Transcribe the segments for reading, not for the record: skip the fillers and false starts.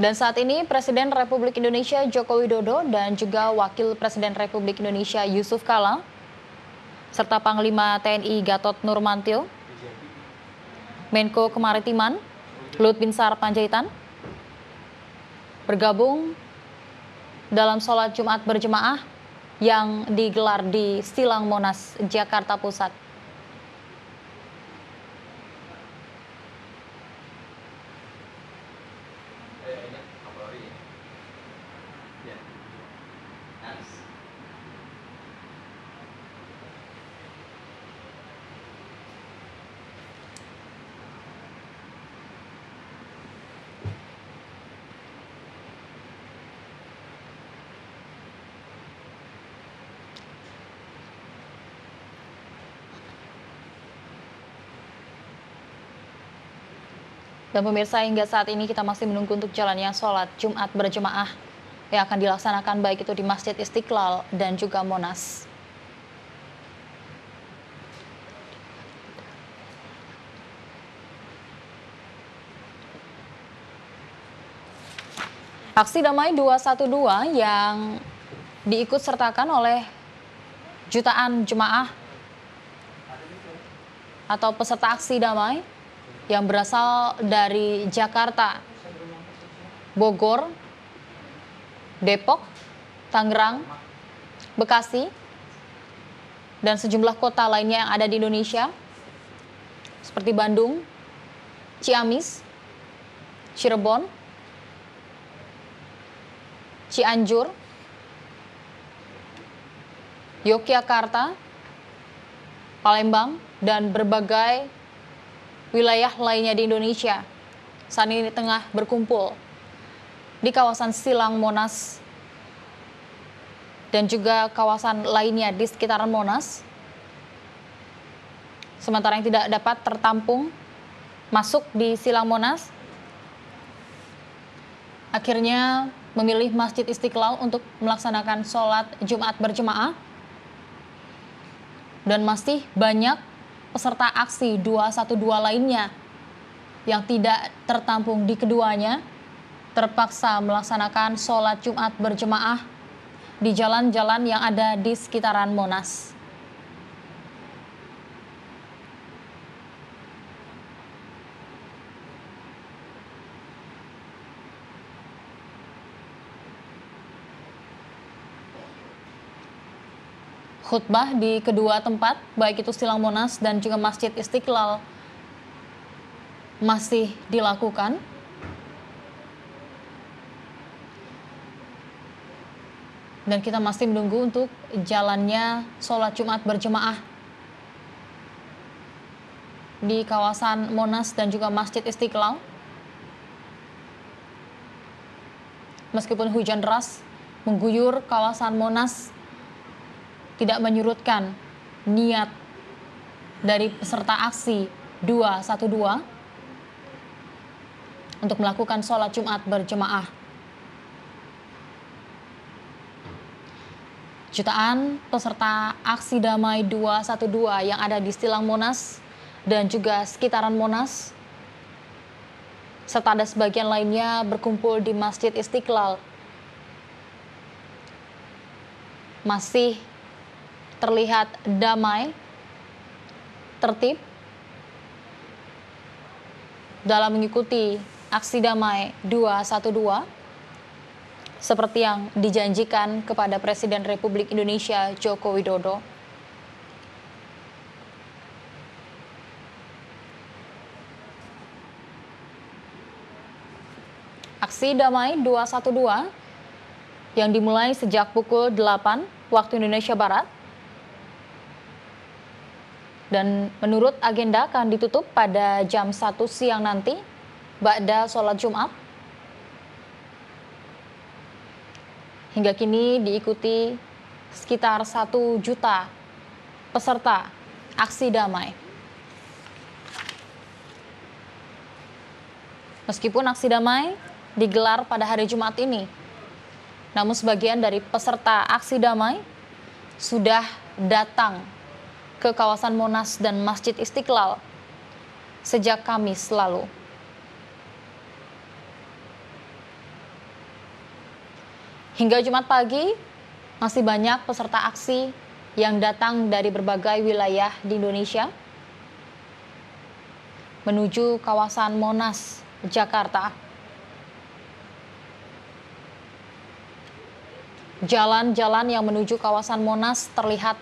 Dan saat ini Presiden Republik Indonesia Joko Widodo dan juga Wakil Presiden Republik Indonesia Yusuf Kala serta Panglima TNI Gatot Nurmantio, Menko Kemaritiman Luhut Binsar Panjaitan bergabung dalam sholat Jumat berjemaah yang digelar di Silang Monas, Jakarta Pusat. Dan pemirsa, hingga saat ini kita masih menunggu untuk jalannya sholat Jumat berjemaah yang akan dilaksanakan baik itu di Masjid Istiqlal dan juga Monas. Aksi damai 212 yang diikut sertakan oleh jutaan jemaah atau peserta aksi damai yang berasal dari Jakarta, Bogor, Depok, Tangerang, Bekasi, dan sejumlah kota lainnya yang ada di Indonesia, seperti Bandung, Ciamis, Cirebon, Cianjur, Yogyakarta, Palembang, dan berbagai wilayah lainnya di Indonesia saat ini tengah berkumpul di kawasan Silang Monas dan juga kawasan lainnya di sekitaran Monas. Sementara yang tidak dapat tertampung masuk di Silang Monas akhirnya memilih Masjid Istiqlal untuk melaksanakan sholat Jumat berjemaah, dan masih banyak peserta aksi 212 lainnya yang tidak tertampung di keduanya terpaksa melaksanakan sholat Jumat berjemaah di jalan-jalan yang ada di sekitaran Monas. Khutbah di kedua tempat, baik itu Silang Monas dan juga Masjid Istiqlal, masih dilakukan. Dan kita masih menunggu untuk jalannya sholat Jumat berjemaah di kawasan Monas dan juga Masjid Istiqlal. Meskipun hujan deras mengguyur kawasan Monas, tidak menyurutkan niat dari peserta aksi 212 untuk melakukan sholat Jumat berjemaah. Jutaan peserta aksi damai 212 yang ada di Silang Monas dan juga sekitaran Monas, serta ada sebagian lainnya berkumpul di Masjid Istiqlal, masih terlihat damai, tertib dalam mengikuti aksi damai 212 seperti yang dijanjikan kepada Presiden Republik Indonesia Joko Widodo. Aksi damai 212 yang dimulai sejak pukul 8 waktu Indonesia Barat dan menurut agenda akan ditutup pada jam 1 siang nanti ba'da sholat Jumat. Hingga kini diikuti sekitar 1 juta peserta aksi damai. Meskipun aksi damai digelar pada hari Jumat ini, namun sebagian dari peserta aksi damai sudah datang ke kawasan Monas dan Masjid Istiqlal sejak Kamis lalu. Hingga Jumat pagi, masih banyak peserta aksi yang datang dari berbagai wilayah di Indonesia menuju kawasan Monas, Jakarta. Jalan-jalan yang menuju kawasan Monas terlihat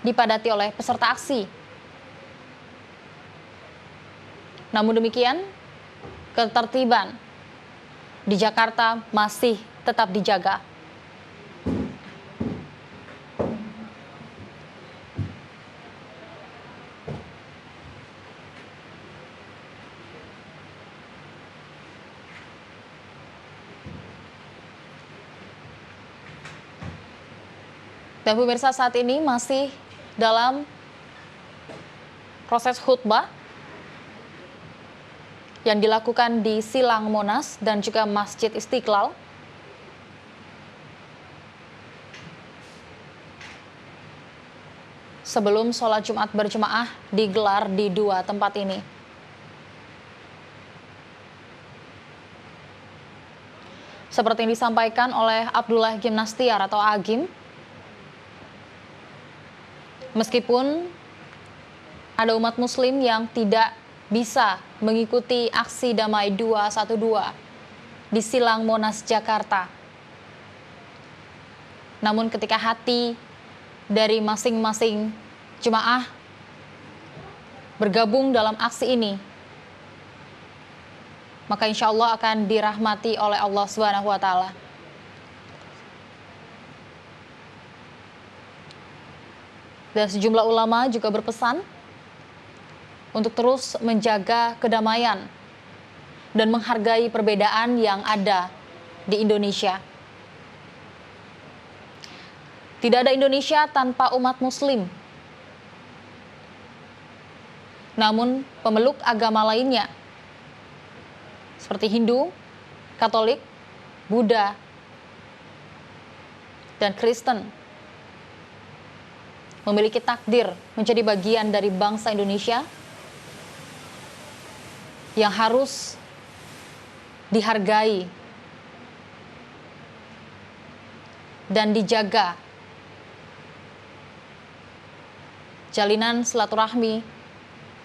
dipadati oleh peserta aksi. Namun demikian, ketertiban di Jakarta masih tetap dijaga. Dan pemirsa, saat ini masih dalam proses khutbah yang dilakukan di Silang Monas dan juga Masjid Istiqlal. Sebelum sholat Jumat berjemaah digelar di dua tempat ini. Seperti yang disampaikan oleh Abdullah Gimnastiar atau Agim, meskipun ada umat muslim yang tidak bisa mengikuti aksi damai 212 di Silang Monas, Jakarta. Namun ketika hati dari masing-masing jemaah bergabung dalam aksi ini, maka insya Allah akan dirahmati oleh Allah Subhanahu wa Ta'ala. Dan sejumlah ulama juga berpesan untuk terus menjaga kedamaian dan menghargai perbedaan yang ada di Indonesia. Tidak ada Indonesia tanpa umat muslim. Namun pemeluk agama lainnya seperti Hindu, Katolik, Buddha, dan Kristen memiliki takdir menjadi bagian dari bangsa Indonesia yang harus dihargai dan dijaga jalinan silaturahmi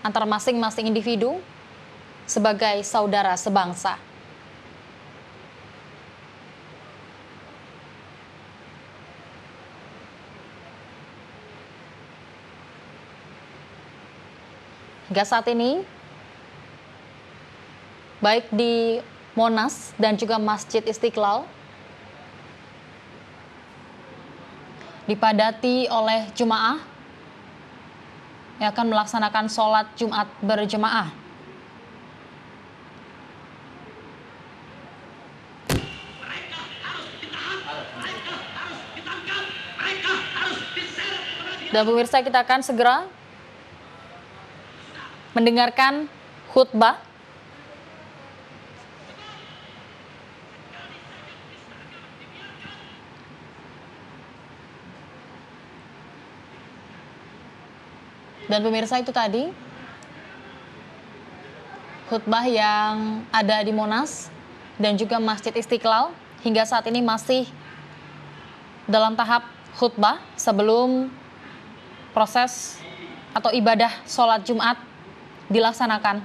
antara masing-masing individu sebagai saudara sebangsa. Hingga saat ini, baik di Monas dan juga Masjid Istiqlal dipadati oleh jemaah yang akan melaksanakan sholat Jumat berjemaah. Dan pemirsa, kita akan segera mendengarkan khutbah dan pemirsa, itu tadi khutbah yang ada di Monas dan juga Masjid Istiqlal hingga saat ini masih dalam tahap khutbah sebelum proses atau ibadah sholat Jumat dilaksanakan.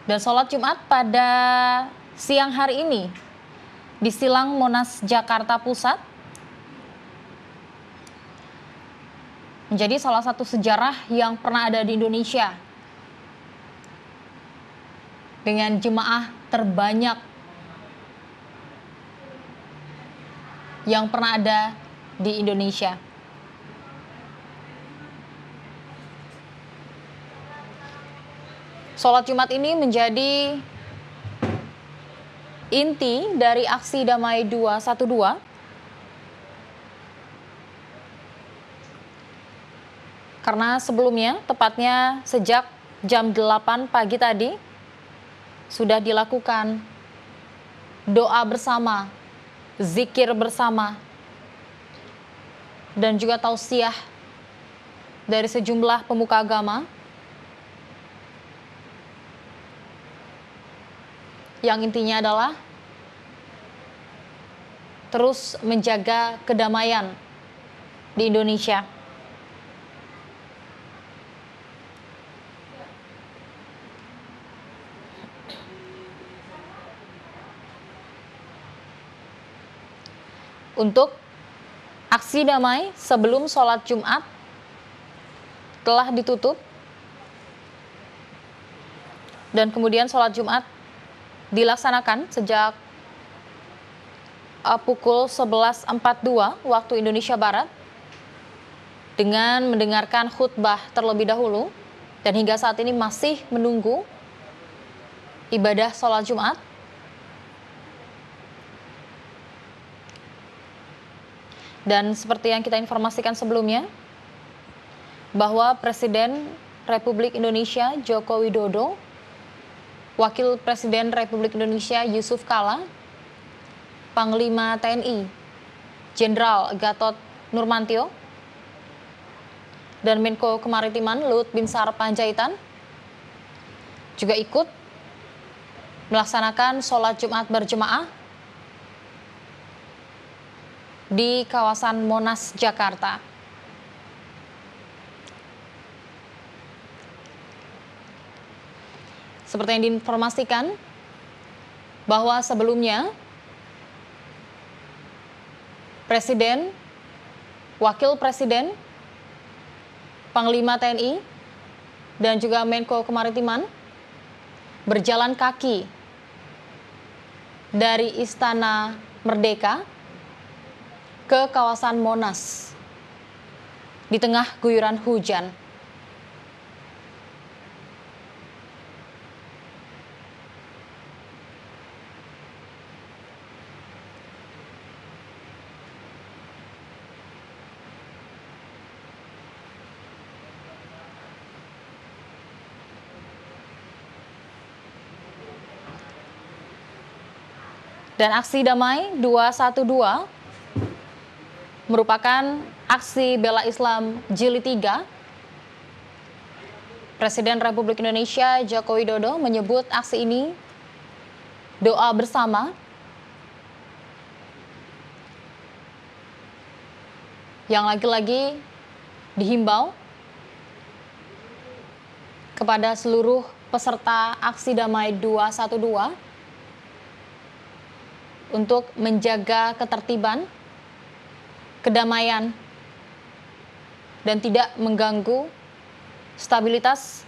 Dan sholat Jumat pada siang hari ini di Silang Monas, Jakarta Pusat menjadi salah satu sejarah yang pernah ada di Indonesia dengan jemaah terbanyak yang pernah ada di Indonesia. Sholat Jumat ini menjadi inti dari aksi damai 212 karena sebelumnya, tepatnya sejak jam 8 pagi tadi, sudah dilakukan doa bersama, zikir bersama, dan juga tausiah dari sejumlah pemuka agama yang intinya adalah terus menjaga kedamaian di Indonesia. Untuk aksi damai sebelum sholat Jumat telah ditutup dan kemudian sholat Jumat dilaksanakan sejak pukul 11.42 waktu Indonesia Barat dengan mendengarkan khutbah terlebih dahulu dan hingga saat ini masih menunggu ibadah sholat Jumat. Dan seperti yang kita informasikan sebelumnya, bahwa Presiden Republik Indonesia Joko Widodo, Wakil Presiden Republik Indonesia Yusuf Kala, Panglima TNI Jenderal Gatot Nurmantio, dan Menko Kemaritiman Luhut Binsar Panjaitan juga ikut melaksanakan sholat Jumat berjemaah di kawasan Monas, Jakarta. Seperti yang diinformasikan bahwa sebelumnya Presiden, Wakil Presiden, Panglima TNI, dan juga Menko Kemaritiman berjalan kaki dari Istana Merdeka ke kawasan Monas di tengah guyuran hujan. Dan aksi damai 212 merupakan aksi bela Islam Jilid 3. Presiden Republik Indonesia Joko Widodo menyebut aksi ini doa bersama yang lagi-lagi dihimbau kepada seluruh peserta aksi damai 212 untuk menjaga ketertiban, kedamaian, dan tidak mengganggu stabilitas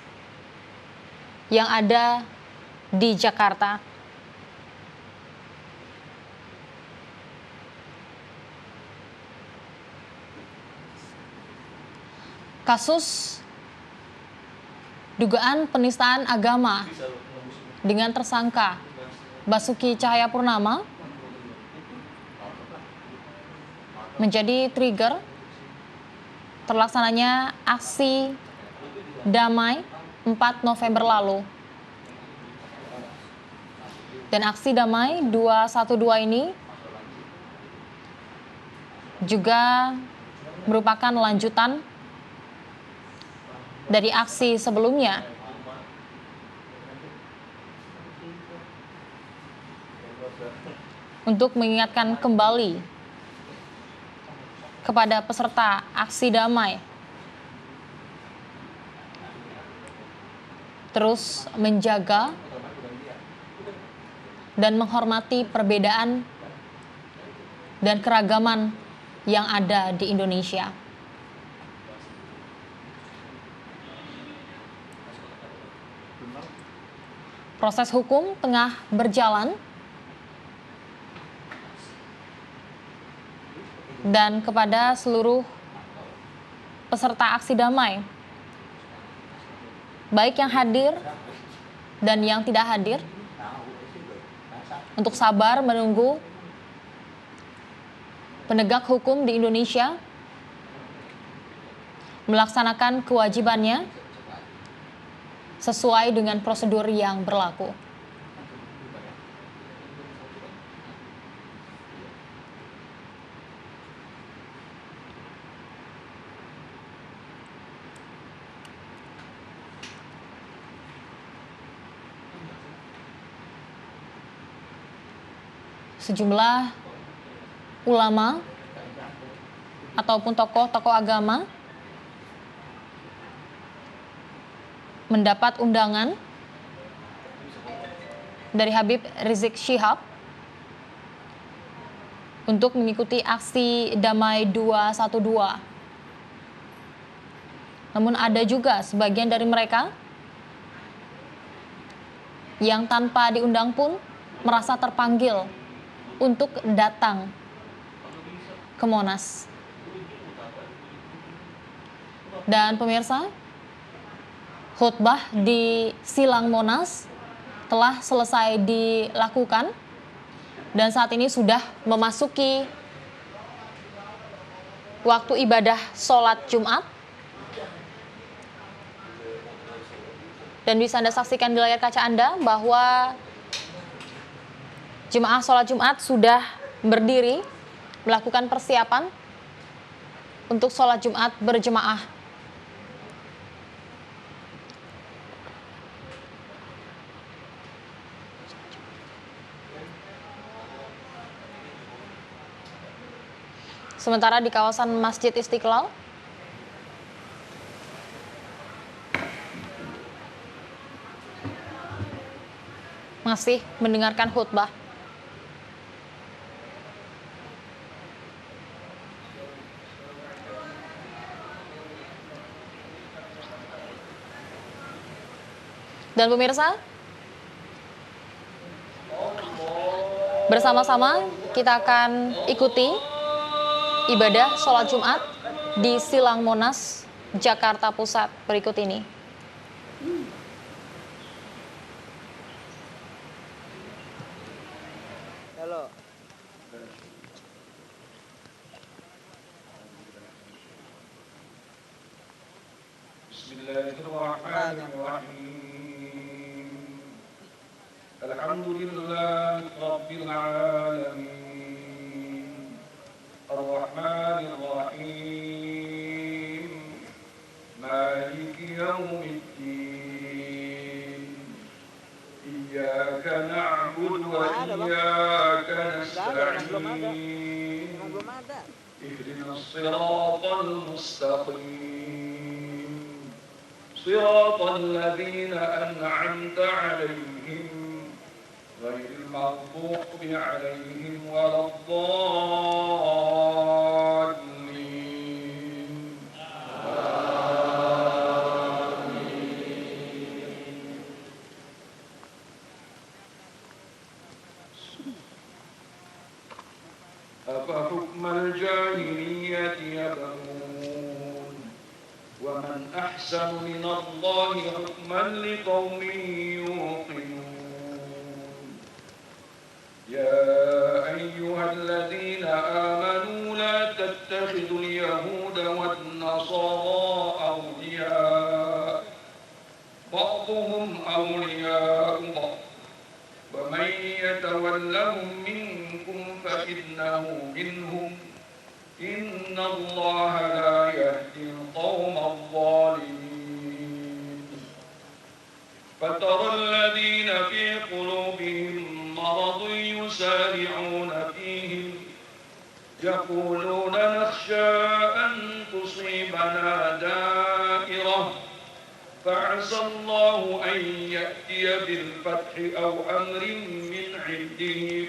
yang ada di Jakarta. Kasus dugaan penistaan agama dengan tersangka Basuki Cahayapurnama menjadi trigger terlaksananya aksi damai 4 November lalu. Dan aksi damai 212 ini juga merupakan lanjutan dari aksi sebelumnya. Untuk mengingatkan kembali kepada peserta aksi damai terus menjaga dan menghormati perbedaan dan keragaman yang ada di Indonesia. Proses hukum tengah berjalan dan kepada seluruh peserta aksi damai, baik yang hadir dan yang tidak hadir, untuk sabar menunggu penegak hukum di Indonesia melaksanakan kewajibannya sesuai dengan prosedur yang berlaku. sejumlah ulama ataupun tokoh-tokoh agama mendapat undangan dari Habib Rizik Syihab untuk mengikuti aksi damai 212. Namun ada juga sebagian dari mereka yang tanpa diundang pun merasa terpanggil untuk datang ke Monas. Dan pemirsa, khutbah di Silang Monas telah selesai dilakukan dan saat ini sudah memasuki waktu ibadah sholat Jumat. Dan bisa Anda saksikan di layar kaca Anda bahwa jemaah sholat Jumat sudah berdiri melakukan persiapan untuk sholat Jumat berjemaah. Sementara di kawasan Masjid Istiqlal, masih mendengarkan khutbah. Dan pemirsa, bersama-sama kita akan ikuti ibadah sholat Jumat di Silang Monas, Jakarta Pusat berikut ini. Halo. Bismillahirrahmanirrahim. Alhamdulillah Rabbil Alamin. Ar-Rahmanir-Rahim. Maliki Yawmiddin. Iyyaka na'budu wa iyyaka nasta'in. Ihdinas siratal mustaqim. Siratal ladzina an'amta 'alaihim. غير المغضوب عليهم ولا الضالين. أفحكم الجاهلية يبغون ومن أحسن من الله حكما لقوم يوقنون. يا أيها الذين آمنوا لا تتخذوا اليهود والنصارى أولياء بعضهم أولياء بعض ومن يتولهم منكم فإنه منهم إن الله لا يهدي القوم الظالمين. فترى الذين في قلوبهم مرض يسارعون فيهم يقولون نخشى أن تصيبنا دائرة فعسى الله أن يأتي بالفتح أو أمر من عنده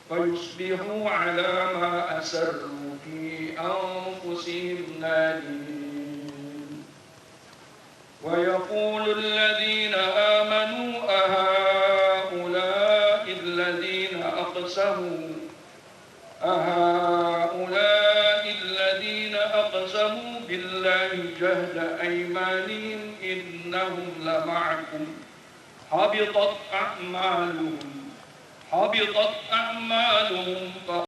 فيصبحوا على ما أسروا في أنفسهم نادمين. ويقول الذين آمنوا أهؤلاء الذين أقسموا بالله جهد أيمانهم إنهم لمعكم حبطت أعمالهم